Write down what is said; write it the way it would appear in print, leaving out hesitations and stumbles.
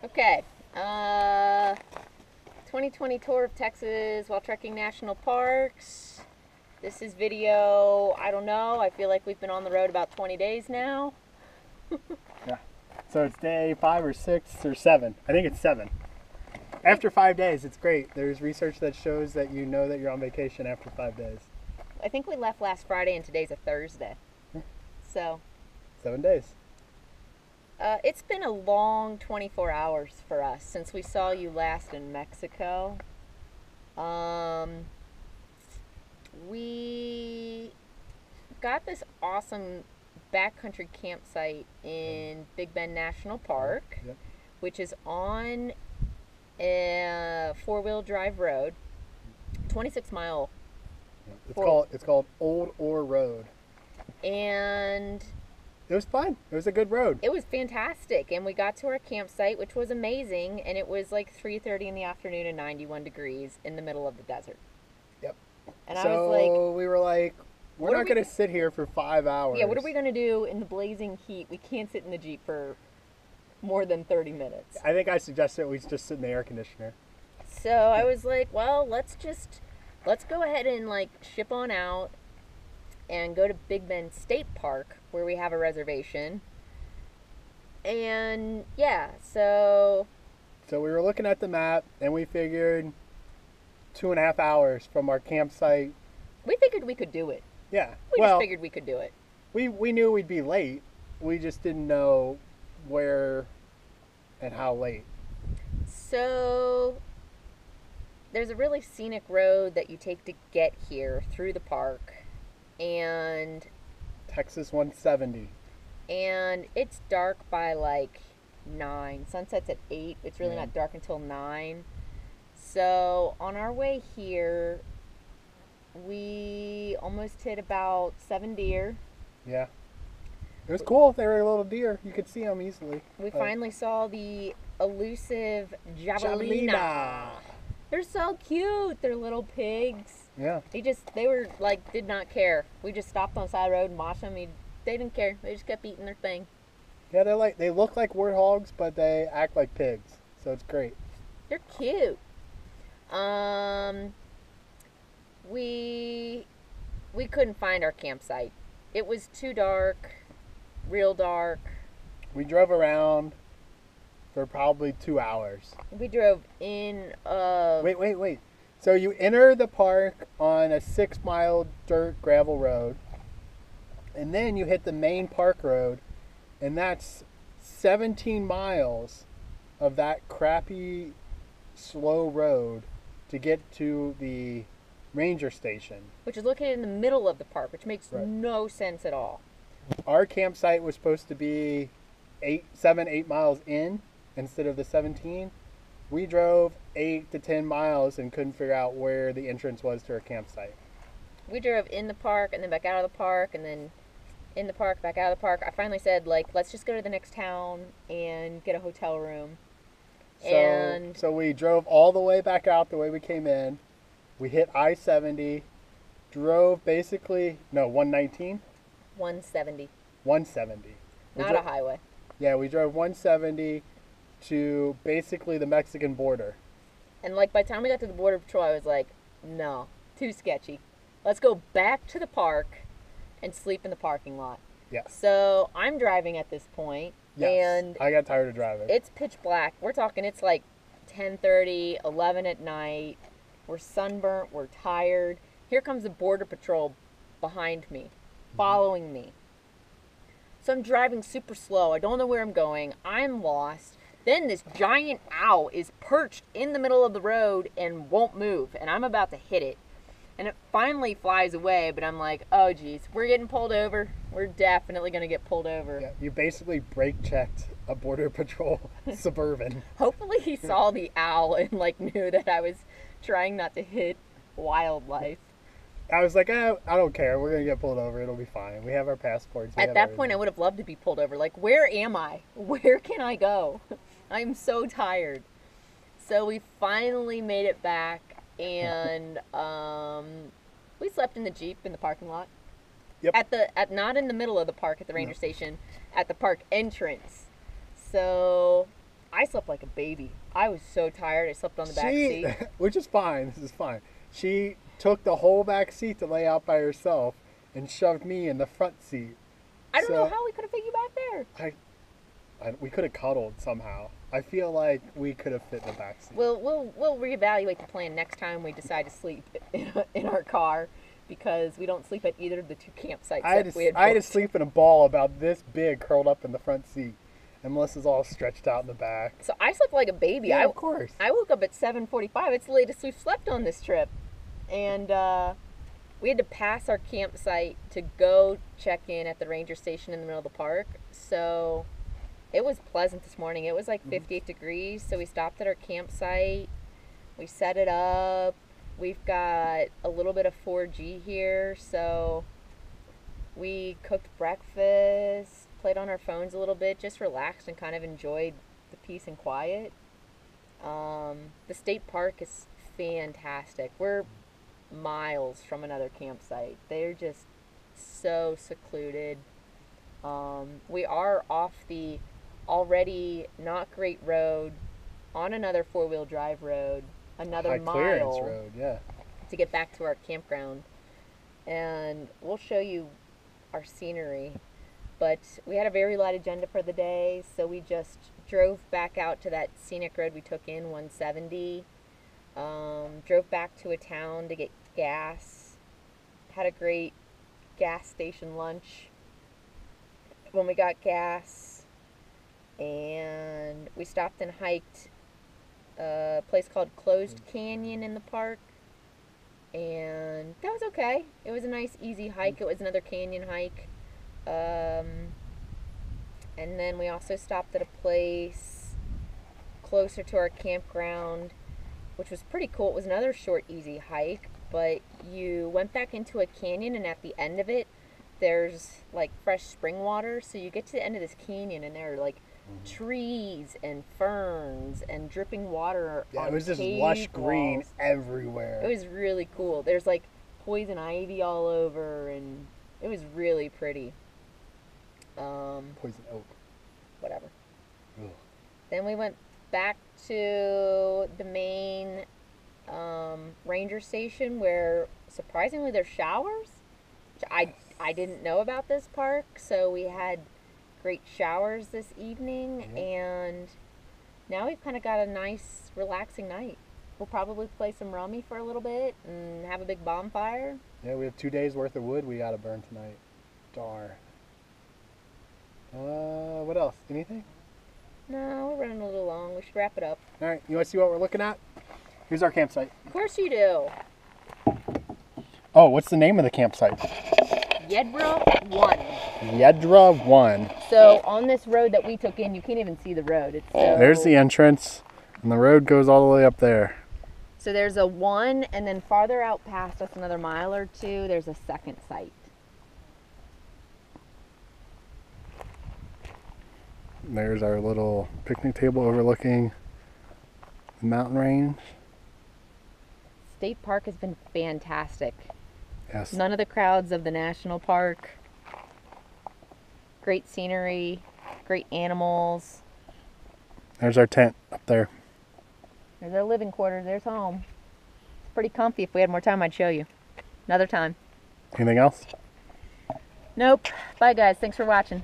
Okay. 2020 tour of Texas while trekking national parks. This is video, I don't know, I feel like we've been on the road about 20 days now. Yeah. So it's day 5 or 6 or 7. I think it's 7. After 5 days, it's great. There's research that shows that you know that you're on vacation after 5 days. I think we left last Friday and today's a Thursday. So, 7 days. it's been a long 24 hours for us since we saw you last in Mexico. We got this awesome backcountry campsite in Big Bend National Park, Yep. which is on a four-wheel drive road, 26-mile, It's called Old Ore Road. and It was fun. It was a good road. it was fantastic. And we got to our campsite, which was amazing, and it was like 3:30 in the afternoon and 91 degrees in the middle of the desert. Yep. And I So was like, we were like, we're What are not we- going to sit here for 5 hours. yeah, what are we going to do in the blazing heat? We can't sit in the Jeep for more than 30 minutes. I think I suggested we just sit in the air conditioner. So I was like, well, let's go ahead and like ship on out and go to Big Bend State Park where we have a reservation. And yeah, so So we were looking at the map, and we figured 2.5 hours from our campsite. we figured we could do it. Yeah. We well, just figured we could do it. we knew we'd be late. We just didn't know where and how late. So there's a really scenic road that you take to get here through the park, and Texas 170. it's dark by like 9. Sunset's at 8. It's really Yeah. not dark until 9. So on our way here, we almost hit about 7 deer. Yeah. It was cool. They were little deer. You could see them easily. We But- finally saw the elusive javelina. Javelina. They're so cute. They're little pigs. Yeah. They were like, did not care. We just stopped on the side of the road and watched them. They didn't care. They just kept eating their thing. Yeah, they look like warthogs, but they act like pigs. So it's great. They're cute. We couldn't find our campsite. It was too dark, real dark. We drove around for probably 2 hours. We drove in. Wait. So you enter the park on a 6-mile dirt gravel road, and then you hit the main park road, and that's 17 miles of that crappy, slow road to get to the ranger station. Which is located in the middle of the park, which makes Right. no sense at all. Our campsite was supposed to be 8 miles in instead of the 17. We drove 8 to 10 miles and couldn't figure out where the entrance was to our campsite. We drove in the park and then back out of the park and then in the park, back out of the park. I finally said, like, let's just go to the next town and get a hotel room. So we drove all the way back out the way we came in. We hit I-70, drove basically, no, 119? 170. 170. We Not dro- a highway. Yeah, we drove 170 to basically the Mexican border. And, like, by the time we got to the Border Patrol, I was like, no, too sketchy. Let's go back to the park and sleep in the parking lot. Yes. So I'm driving at this point, Yes. and I got tired of driving. it's pitch black. We're talking it's like 10:30, 11 at night. We're sunburnt. We're tired. Here comes the Border Patrol behind me, following me. So I'm driving super slow. I don't know where I'm going. I'm lost. Then this giant owl is perched in the middle of the road and won't move, and I'm about to hit it. And it finally flies away, but I'm like, oh geez, we're getting pulled over. We're definitely going to get pulled over. Yeah, you basically brake checked a Border Patrol Suburban. Hopefully he saw the owl and like knew that I was trying not to hit wildlife. I was like, I don't care. We're going to get pulled over. It'll be fine. We have our passports. We At have that point, I everything. would have loved to be pulled over. Like, where am I? Where can I go? I'm so tired. So we finally made it back, and we slept in the Jeep in the parking lot. Yep. Not in the middle of the park at the ranger No. station, at the park entrance. So I I slept like a baby. I was so tired. I slept on the back seat. Which is fine. This is fine. She took the whole back seat to lay out by herself and shoved me in the front seat. I don't know how we could have fit you back there. We could have cuddled somehow. I feel like we could have fit in the back seat. We'll reevaluate the plan next time we decide to sleep in our car, because we don't sleep at either of the two campsites. I had to sleep in a ball about this big curled up in the front seat, and Melissa's all stretched out in the back. So I slept like a baby. Yeah, of course. I woke up at 7:45. It's the latest we've slept on this trip, and we had to pass our campsite to go check in at the ranger station in the middle of the park. So it was pleasant this morning. It was like 58 degrees. So we stopped at our campsite. We set it up. We've got a little bit of 4G here. So we cooked breakfast, played on our phones a little bit, just relaxed and kind of enjoyed the peace and quiet. The state park is fantastic. We're miles from another campsite. They're just so secluded. We are off the already not great road on another four-wheel drive road, another High mile clearance road, yeah. to get back to our campground, and we'll show you our scenery. But we had a very light agenda for the day, so we just drove back out to that scenic road we took in, 170. Drove back to a town to get gas. Had a great gas station lunch when we got gas. And we stopped and hiked a place called Closed Canyon in the park. And that was okay. It was a nice, easy hike. It was another canyon hike. And then we also stopped at a place closer to our campground, which was pretty cool. It was another short, easy hike, but you went back into a canyon, and at the end of it, there's like fresh spring water. So you get to the end of this canyon, and there are like trees and ferns and dripping water. Yeah, on it was just cave lush green walls. everywhere. It was really cool. There's like poison ivy all over, and it was really pretty. Poison oak. Whatever. Ugh. Then we went back to the main ranger station, where surprisingly there's showers. Which I didn't know about this park, so we had great showers this evening, and now we've kind of got a nice, relaxing night. We'll probably play some rummy for a little bit and have a big bonfire. Yeah, we have 2 days worth of wood we gotta burn tonight. Darn. What else? Anything? No, we're running a little long. We should wrap it up. All right, you want to see what we're looking at? Here's our campsite. Of course you do. Oh, what's the name of the campsite? Yedra 1. Yedra 1. So on this road that we took in, you can't even see the road. It's so... There's the entrance, and the road goes all the way up there. So there's a 1, and then farther out past us, another mile or two, there's a second site. There's our little picnic table overlooking the mountain range. State Park has been fantastic. Yes. None of the crowds of the national park. Great scenery, great animals. There's our tent up there. There's our living quarters. There's home. It's pretty comfy. If we had more time, I'd show you. Another time. Anything else? Nope. Bye, guys. Thanks for watching.